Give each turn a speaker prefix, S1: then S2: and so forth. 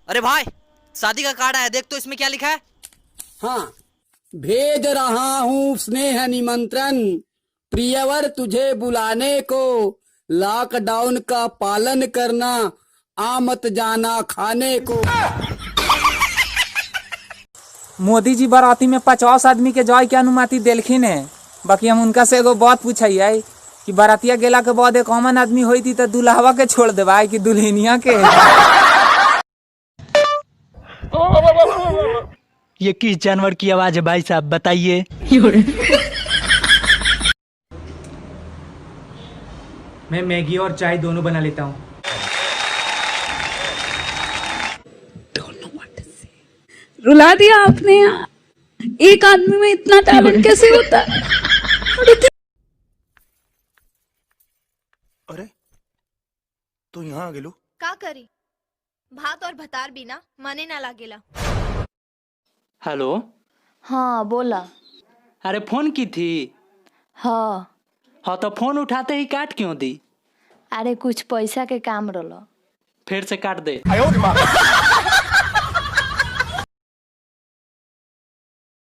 S1: अरे भाई, शादी का कार्ड आया, देख तो इसमें क्या लिखा है।
S2: हाँ, भेज रहा हूँ स्नेह निमंत्रण, प्रियवर तुझे बुलाने को, लॉकडाउन का पालन करना, आ मत जाना खाने को।
S3: मोदी जी बाराती में 50 आदमी के जाय के अनुमति देलखिन है। बाकी हम उनका से एगो बात पूछिए कि बारातिया गेला के बाद एक कॉमन आदमी होई थी तो दुल्हवा के छोड़ देवाई कि दुल्हनिया के।
S4: ये किस जानवर की आवाज है भाई साहब, बताइए।
S3: मैं मैगी और चाय दोनों बना लेता हूँ।
S5: रुला दिया आपने यार। एक आदमी में इतना टैलेंट कैसे होता है?
S6: अरे तू यहाँ आ गेलो?
S7: का करी, भात और भतार बिना मने ना लागेला।
S4: हेलो।
S8: हाँ बोला।
S4: अरे फोन की थी।
S8: हाँ।
S4: हाँ तो फोन उठाते ही काट क्यों दी?
S8: अरे कुछ पैसा के काम रहा।
S4: फिर से काट दे।